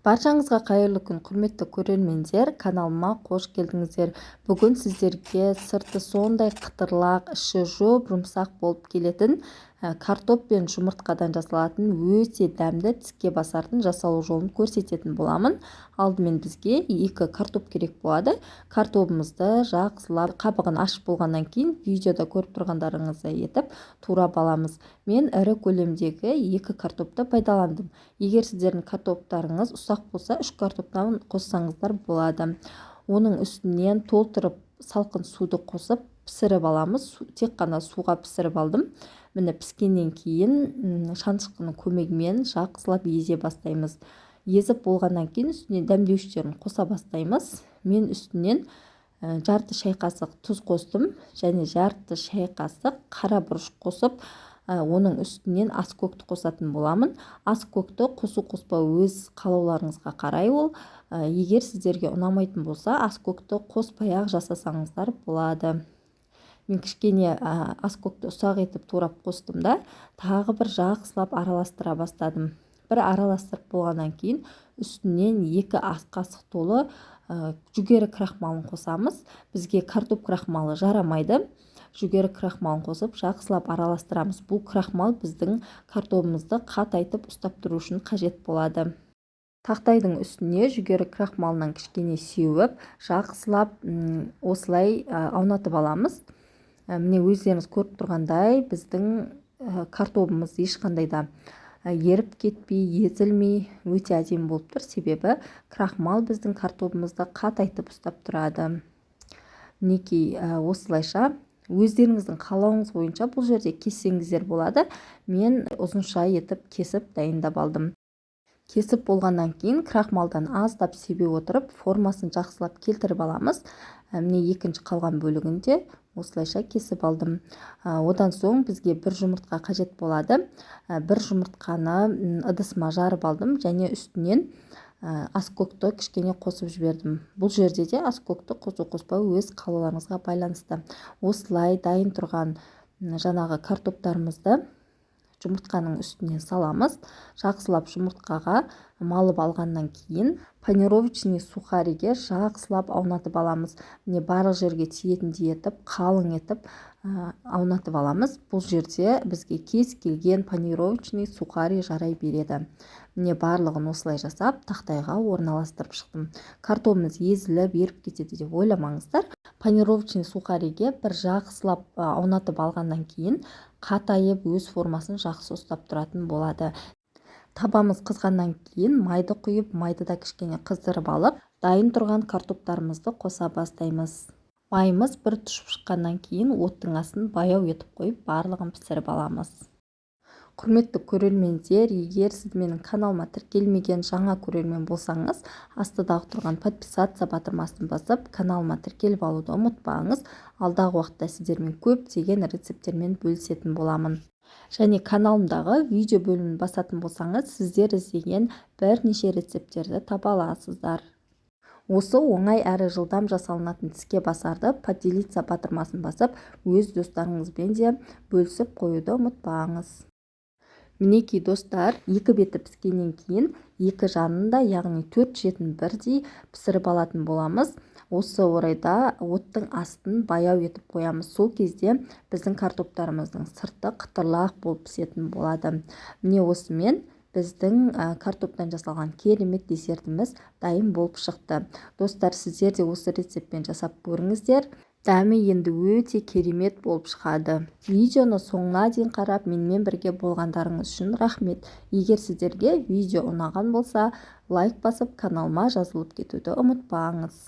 Баршаңызға қайырлы күн, құрметті көрермендер, каналыма қош келдіңіздер. Бүгін сіздерге сырты сондай қытырлақ, іші жұмсақ болып келетін картоп пен жұмыртқадан жасалатын өте дәмді тіске басардың жасалу жолын көрсететін боламын. Алдымен бізге 2 картоп керек болады. Картопымызды жақсылап қабығын ашып болғаннан кейін видеода көріп тұрғандарыңыздай етіп турап аламыз. Мен ірі көлемдегі 2 картопты пайдаландым. Егер сіздердің картоптарыңыз ұсақ болса 3 картоптан қоссаңыздар болады. Оның үстінен толтырып салқын суды қосып пісіріп аламыз. Тек қана суға пісіріп алдым. Міне піскеннен кейін шанышқының көмегімен жақсылап езе бастаймыз. Езіп болғаннан кейін үстіне дәмдеуіштерін қоса бастаймыз. Мен үстінен жарты шай қасық тұз қостым және жарты шай қасық қара бұрыш қосып, оның үстінен аскөкті қосатын боламын. Аскөкті қосу-қоспау өз қалауларыңызға қарай ол. Егер сіздерге ұнамайтын болса, аскөкті қоспай-ақ жасасаңыздар болады. Мен кішкене аскөкті ұсақ етіп турап қостым да, тағы бір жақсылап араластыра бастадым. Бір араластырып болғаннан кейін үстінен 2 ас қасық толы жүгері крахмалын қосамыз. Бізге картоп крахмалы жарамайды. Жүгері крахмалын қосып жақсылап араластырамыз. Бұл крахмал біздің картопымызды қатайтып ұстап тұру үшін қажет болады. Тақтайдың үстіне жүгері крахмалынан кішкене сеуіп, жақсылап осылай аунатып аламыз. Міне өздеріңіз көріп тұрғандай, біздің картопымыз ешқандай да еріп кетпей, езілмей, өте әдемі болып тұр. Себебі крахмал біздің картопымызды қатайтып ұстап тұрады. Мінекей осылайша өздеріңіздің қалауыңыз бойынша бұл жерде кессеңіздер болады. Мен ұзынша етіп кесіп дайындап алдым. Кесіп болғаннан кейін крахмалдан аздап себе отырып, формасын жақсылап келтіріп аламыз. Міне екінші қалған бөлігінде осылайша кесіп алдым. Одан соң бізге 1 жұмыртқа қажет болады. 1 жұмыртқаны ыдысыма жарып алдым және үстінен аскөкті кішкене қосып жібердім. Бұл жерде де аскөкті қосу-қоспау өз қалауларыңызға байланысты. Осылай дайын тұрған жаңағы картоптарымызды жұмыртқаның үстіне саламыз. Жақсылап жұмыртқаға малып алғаннан кейін панировочный сухариге жақсылап аунатып аламыз. Міне барлық жерге тиетіндей етіп, қалың етіп аунатып аламыз. Бұл жерде бізге кез келген панировочный сухари жарай береді. Міне барлығын осылай жасап, тақтайға орналастырып шықтым. Картопымыз езіліп, еріп кетеді деп ойламаңыздар. Панировочный сухариге бір жақсылап аунатып алғаннан кейін қатайып өз формасын жақсы ұстап тұратын болады. Табамыз қызғаннан кейін майды құйып, майды да кішкене қыздырып алып, дайын тұрған картоптарымызды қоса бастаймыз. Майымыз бір тұшып шыққаннан кейін оттың астын баяу етіп қойып, барлығын пісіріп аламыз. Құрметті көрермендер, егер сіз менің каналыма тіркелмеген жаңа көрермен болсаңыз, астыдағы тұрған подписаться батырмасын басып, каналыма тіркеліп алуды ұмытпаңыз. Алдағы уақытта сіздермен көптеген рецепттермен бөлісетін боламын. Және каналымдағы видео бөлімін басатын болсаңыз, сіздер іздеген бірнеше рецепттерді таба аласыздар. Осы оңай әрі жылдам жасалынатын тіске басарды поделиться батырмасын басып, өз достарыңызбен де бөлісіп қоюды ұмытпаңыз. Мінекей достар, 2 беті піскеннен кейін 2 жанында, яғни 4 жетін бірдей пісіріп алатын боламыз. Осы орайда оттың астын баяу етіп қоямыз. Сол кезде біздің картоптарымыздың сырты қытырлақ болып пісетін болады. Міне осымен біздің картоптан жасалған керемет десертіміз дайын болып шықты. Достар, сіздер де осы рецептпен жасап көріңіздер. Дәмі енді өте керемет болып шығады. Видеоны соңына дейін қарап, менімен бірге болғандарыңыз үшін рахмет. Егер сіздерге видео ұнаған болса, лайк басып, каналыма жазылып кетуді ұмытпаңыз.